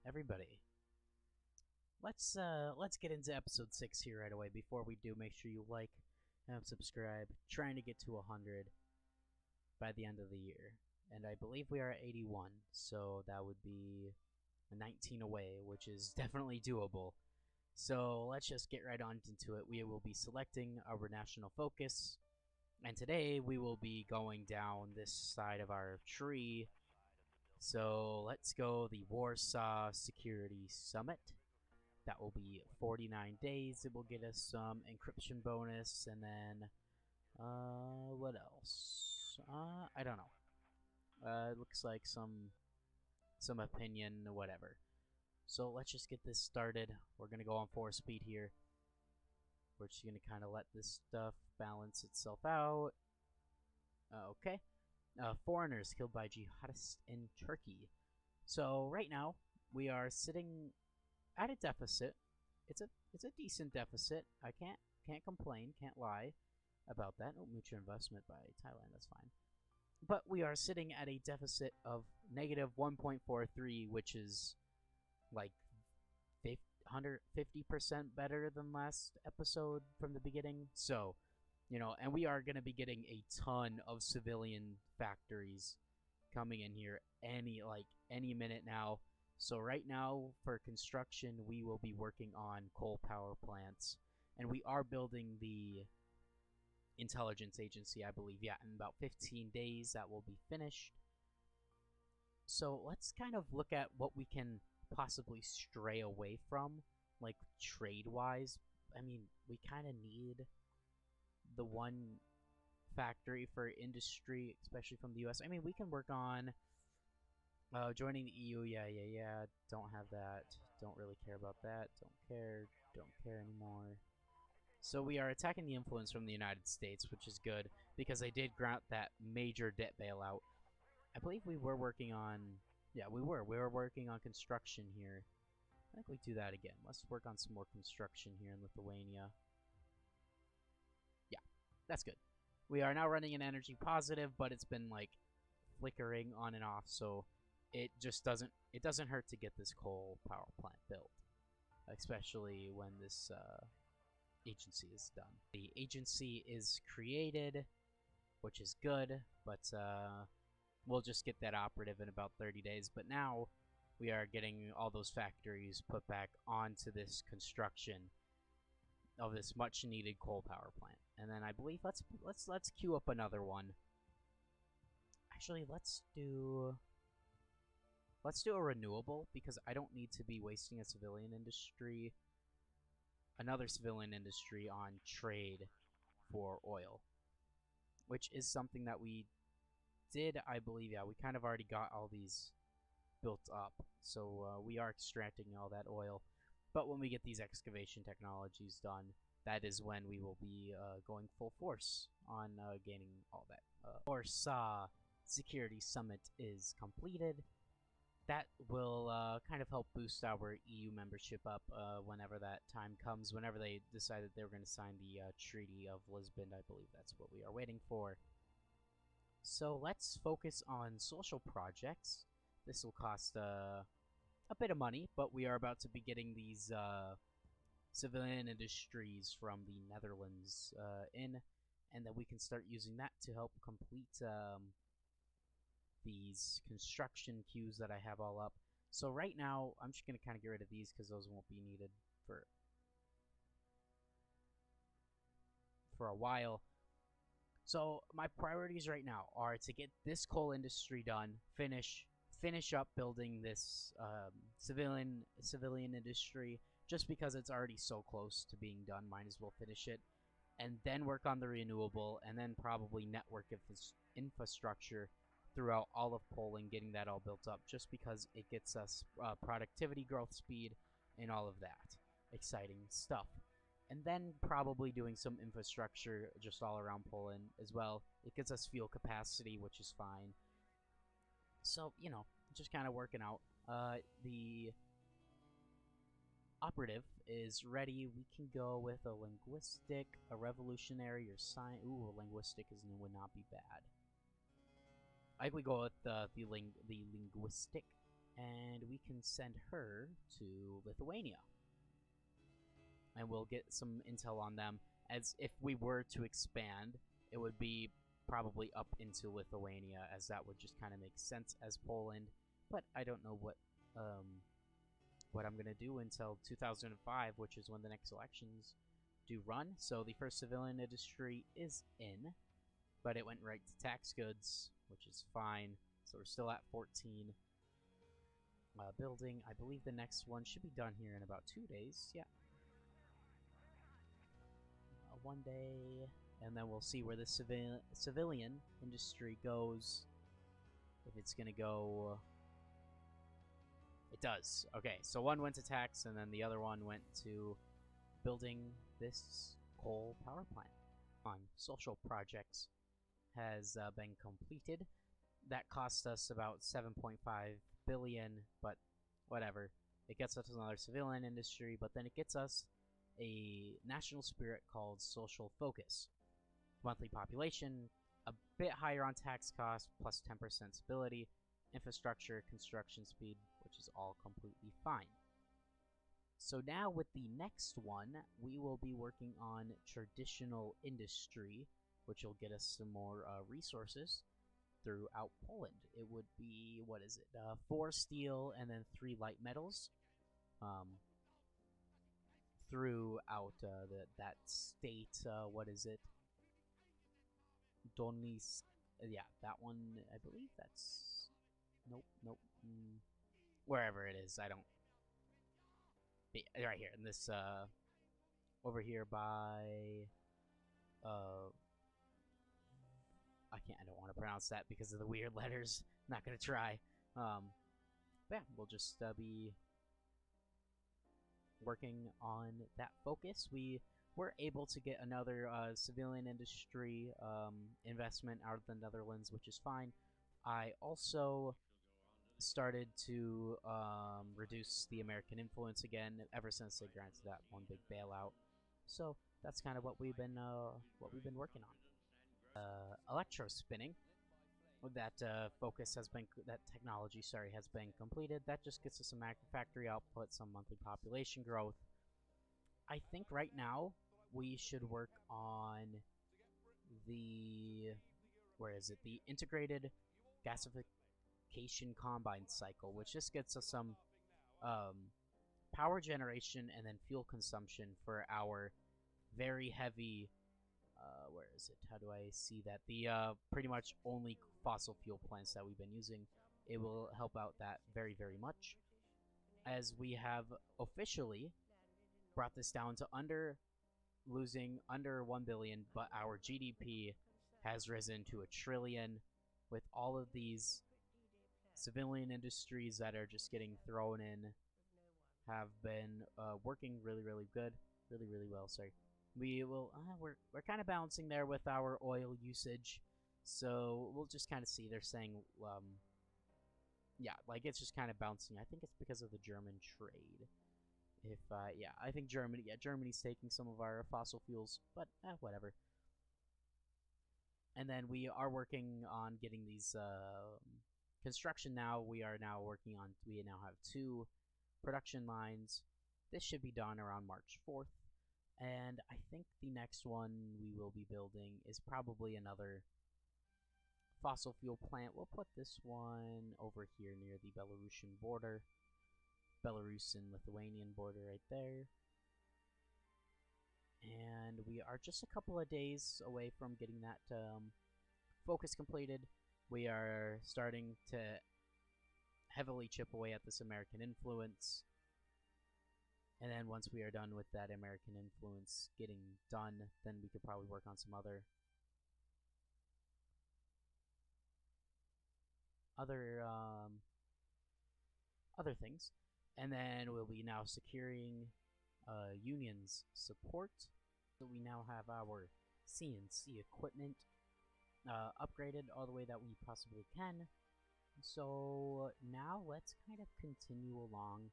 everybody. Let's get into episode 6 here right away. Before we do, make sure you like and subscribe. Trying to get to 100 by the end of the year, and I believe we are at 81, so that would be 19 away, which is definitely doable. So let's just get right on into it. We will be selecting our national focus, and today we will be going down this side of our tree. So let's go the Warsaw Security Summit. That will be 49 days. It will get us some encryption bonus, and then what else? I don't know. It looks like some opinion, whatever. So let's just get this started. We're gonna go on 4 speed here. We're just gonna kind of let this stuff balance itself out. Okay. Foreigners killed by jihadists in Turkey. So right now we are sitting at a deficit. It's a decent deficit. I can't complain. Can't lie about that. Oh, mutual investment by Thailand. That's fine. But we are sitting at a deficit of negative 1.43, which is like 150% better than last episode from the beginning. So, and we are going to be getting a ton of civilian factories coming in here any minute now. So right now for construction, we will be working on coal power plants, and we are building the intelligence agency, I believe. Yeah, in about 15 days that will be finished. So let's kind of look at what we can possibly stray away from, like trade-wise. I mean, we kind of need the one factory for industry, especially from the US. I mean, we can work on joining the EU. Yeah. Don't have that. Don't really care about that. Don't care anymore. So we are attacking the influence from the United States, which is good, because they did grant that major debt bailout. I believe we were working on... Yeah, we were. We were working on construction here. I think we do that again. Let's work on some more construction here in Lithuania. Yeah, that's good. We are now running an energy positive, but it's been, like, flickering on and off, so it just doesn't... It doesn't hurt to get this coal power plant built, especially when this... agency is done. The agency is created, which is good, but we'll just get that operative in about 30 days. But now we are getting all those factories put back onto this construction of this much needed coal power plant. And then I believe let's queue up another one. Actually, let's do a renewable, because I don't need to be wasting a civilian industry, another civilian industry on trade for oil, which is something that we did, I believe. Yeah, we kind of already got all these built up, so we are extracting all that oil. But when we get these excavation technologies done, that is when we will be going full force on gaining all that. Warsaw Security Summit is completed. That will kind of help boost our EU membership up whenever that time comes, whenever they decide that they were going to sign the Treaty of Lisbon. I believe that's what we are waiting for. So let's focus on social projects. This will cost a bit of money, but we are about to be getting these civilian industries from the Netherlands in, and then we can start using that to help complete these construction queues that I have all up. So right now, I'm just going to kind of get rid of these because those won't be needed for a while. So my priorities right now are to get this coal industry done, finish up building this civilian industry, just because it's already so close to being done. Might as well finish it, and then work on the renewable, and then probably network infrastructure throughout all of Poland, getting that all built up, just because it gets us productivity, growth speed, and all of that exciting stuff. And then probably doing some infrastructure just all around Poland as well. It gets us fuel capacity, which is fine. So, just kind of working out. The operative is ready. We can go with a linguistic, a revolutionary, or science. Ooh, a linguistic would not be bad. I would go with the linguistic, and we can send her to Lithuania. And we'll get some intel on them, as if we were to expand, it would be probably up into Lithuania, as that would just kind of make sense as Poland. But I don't know what I'm gonna do until 2005, which is when the next elections do run. So the first civilian industry is in, but it went right to tax goods, which is fine. So we're still at 14 building. I believe the next one should be done here in about 2 days. Yeah. 1 day, and then we'll see where the civilian industry goes. If it's gonna go, it does. Okay, so one went to tax, and then the other one went to building this coal power plant. On social projects has been completed. That cost us about 7.5 billion, but whatever. It gets us another civilian industry, but then it gets us a national spirit called Social Focus. Monthly population, a bit higher on tax cost, plus 10% stability, infrastructure, construction speed, which is all completely fine. So now with the next one, we will be working on traditional industry, which will get us some more resources throughout Poland. It would be, what is it, 4 steel and then 3 light metals. Throughout that state, what is it? Donis, yeah, that one, I believe that's, nope, wherever it is, I don't, right here, in this, over here by, I don't want to pronounce that because of the weird letters, not gonna try, but yeah, we'll just, be working on that focus. We were able to get another civilian industry investment out of the Netherlands, which is fine. I also started to reduce the American influence again ever since they granted that one big bailout. So that's kind of what we've been working on. Electro spinning. That focus has been, that technology, sorry, has been completed. That just gets us some factory output, some monthly population growth. I think right now we should work on the, where is it? The integrated gasification combine cycle, which just gets us some power generation and then fuel consumption for our very heavy, where is it? How do I see that? The pretty much only fossil fuel plants that we've been using. It will help out that very, very much, as we have officially brought this down to losing under 1 billion, but our GDP has risen to $1 trillion with all of these civilian industries that are just getting thrown in, have been working really, really good, really well, sorry. We will, we're kind of balancing there with our oil usage, so we'll just kind of see. They're saying, yeah, like it's just kind of bouncing. I think it's because of the German trade. If, yeah, I think Germany's taking some of our fossil fuels, but whatever. And then we are working on getting these construction now. We now have 2 production lines. This should be done around March 4th. And I think the next one we will be building is probably another fossil fuel plant. We'll put this one over here near the Belarusian border. Belarus and Lithuanian border right there. And we are just a couple of days away from getting that focus completed. We are starting to heavily chip away at this American influence. And then once we are done with that American influence getting done, then we could probably work on some other things. And then we'll be now securing unions support. So we now have our CNC equipment upgraded all the way that we possibly can. So now let's kind of continue along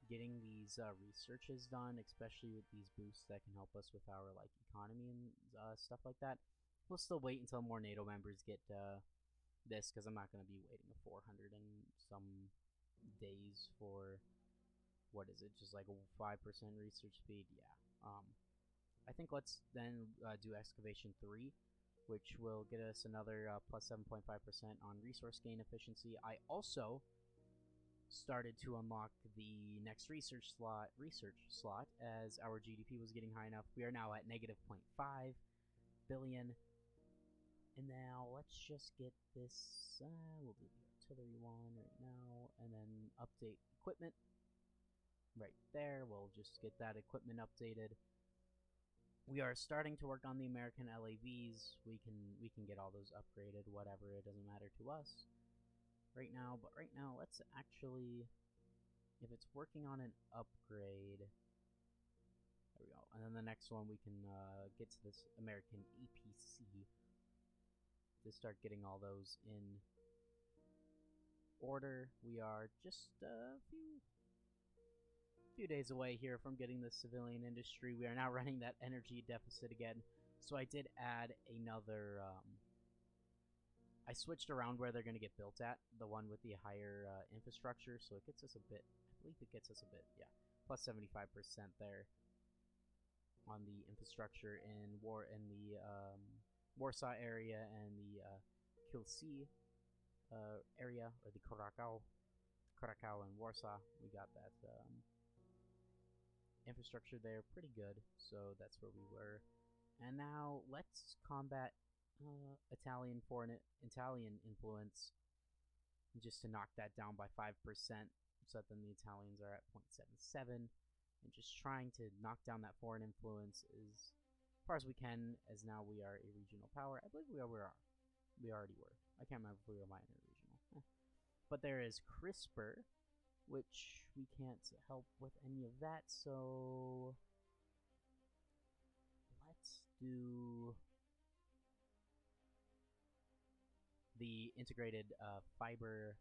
getting these researches done, especially with these boosts that can help us with our like economy and stuff like that. We'll still wait until more NATO members get this, because I'm not going to be waiting a 400 and some days for, what is it, just like a 5% research speed? Yeah. I think let's then do excavation 3, which will get us another plus 7.5% on resource gain efficiency. I also started to unlock the next research slot as our GDP was getting high enough. We are now at negative 0.5 billion. And now let's just get this, we'll do the artillery one right now, and then update equipment right there. We'll just get that equipment updated. We are starting to work on the American LAVs. We can get all those upgraded, whatever, it doesn't matter to us right now. But right now, let's actually, if it's working on an upgrade, there we go. And then the next one, we can get to this American EP6 to start getting all those in order. We are just a few days away here from getting the civilian industry. We are now running that energy deficit again. So I did add another, I switched around where they're going to get built at, the one with the higher infrastructure, so it gets us a bit, I believe it gets us a bit, yeah, plus 75% there on the infrastructure in the Warsaw area and the Kielce area, or the Krakow and Warsaw. We got that infrastructure there pretty good, so that's where we were. And now let's combat Italian influence, just to knock that down by 5%, so that then the Italians are at 0.77, and just trying to knock down that foreign influence as far as we can, as now we are a regional power. I believe we are. We already were. I can't remember if we were minor or regional. But there is CRISPR, which we can't help with any of that, so let's do the integrated fiber,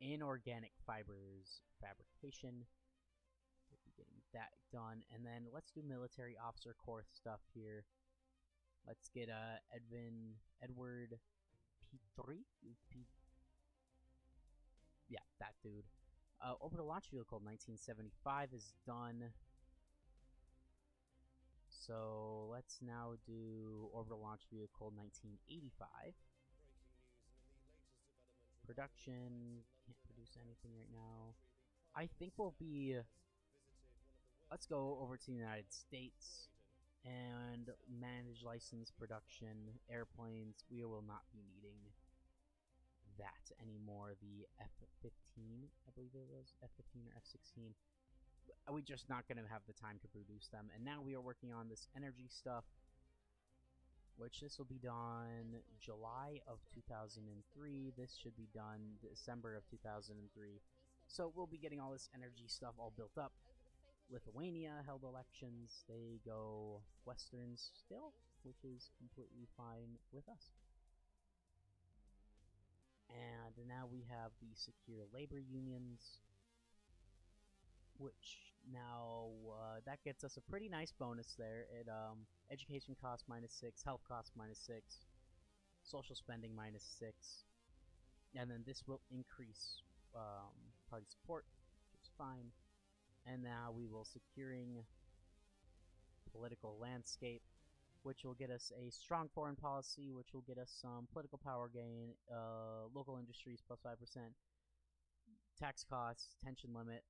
inorganic fibers fabrication. We'll be getting that done, and then let's do military officer corps stuff here. Let's get Edward P3. Yeah, that dude. Orbital launch vehicle 1975 is done. So let's now do orbital launch vehicle 1985. Production, can't produce anything right now. I think we'll be, let's go over to the United States and manage license production airplanes. We will not be needing that anymore. The F-15, I believe it was F-15 or F-16. We're just not going to have the time to produce them. And now we are working on this energy stuff, which this will be done July of 2003. This should be done December of 2003. So we'll be getting all this energy stuff all built up. Lithuania held elections. They go Westerns still, which is completely fine with us. And now we have the secure labor unions, which now that gets us a pretty nice bonus there. It education cost -6, health cost -6, social spending -6, and then this will increase party support, which is fine. And now we will securing political landscape, which will get us a strong foreign policy, which will get us some political power gain, local industries plus 5%, tax costs, tension limit,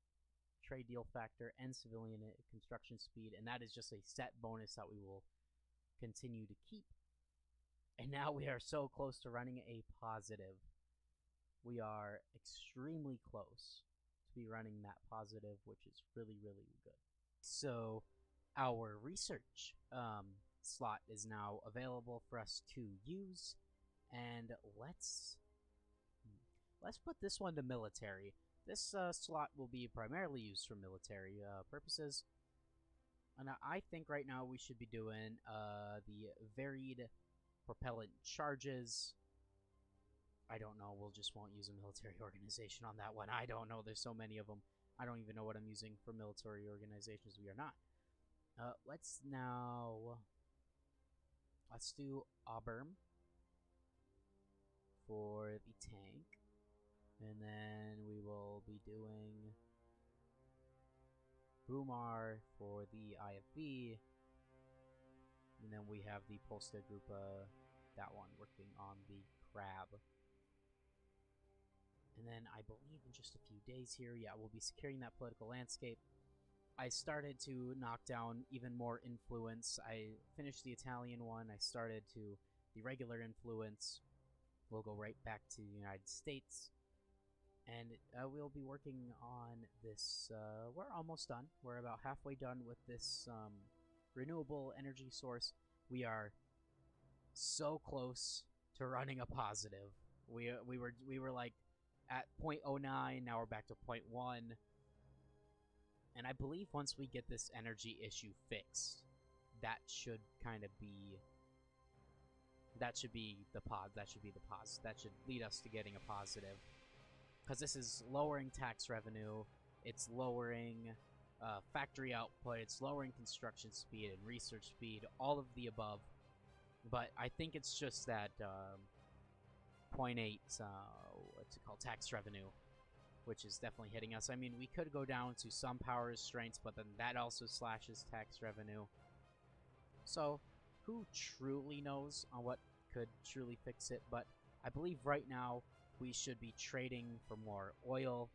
trade deal factor, and civilian construction speed. And that is just a set bonus that we will continue to keep. And now we are so close to running a positive. We are extremely close to be running that positive, which is really, really good. So our research slot is now available for us to use, and let's put this one to military. This slot will be primarily used for military purposes, and I think right now we should be doing the varied propellant charges. I don't know, won't use a military organization on that one. I don't know, there's so many of them. I don't even know what I'm using for military organizations. We are not. Let's do Auburn for the tank. And then we will be doing Boomar for the IFV. And then we have the Polska Grupa, that one, working on the crab. And then I believe in just a few days here, yeah, we'll be securing that political landscape. I started to knock down even more influence. I finished the Italian one. I started to the regular influence. We'll go right back to the United States. And we'll be working on this. We're almost done. We're about halfway done with this renewable energy source. We are so close to running a positive. We were like at 0.09. Now we're back to 0.1. And I believe once we get this energy issue fixed, that should kind of be. That should be the pause. That should be the pause. That should lead us to getting a positive. Because this is lowering tax revenue, it's lowering factory output, it's lowering construction speed and research speed, all of the above. But I think it's just that 0.8, what's it called, tax revenue, which is definitely hitting us. I mean, we could go down to some power restraints, but then that also slashes tax revenue. So, who truly knows on what could truly fix it? But I believe right now, we should be trading for more oil.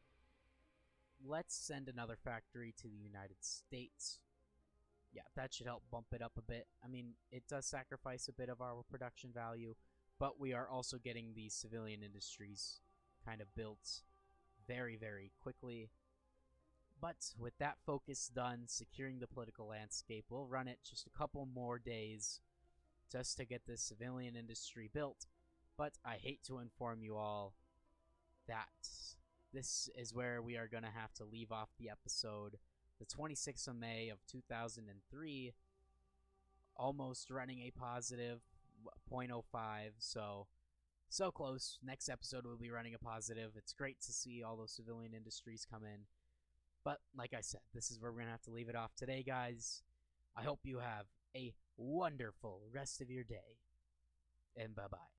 Let's send another factory to the United States. Yeah, that should help bump it up a bit. I mean, it does sacrifice a bit of our production value, but we are also getting these civilian industries kind of built very, very quickly. But with that focus done, securing the political landscape, we'll run it just a couple more days just to get this civilian industry built. But I hate to inform you all that this is where we are going to have to leave off the episode. The 26th of May of 2003, almost running a positive 0.05, so close. Next episode we'll be running a positive. It's great to see all those civilian industries come in. But like I said, this is where we're going to have to leave it off today, guys. I hope you have a wonderful rest of your day, and bye-bye.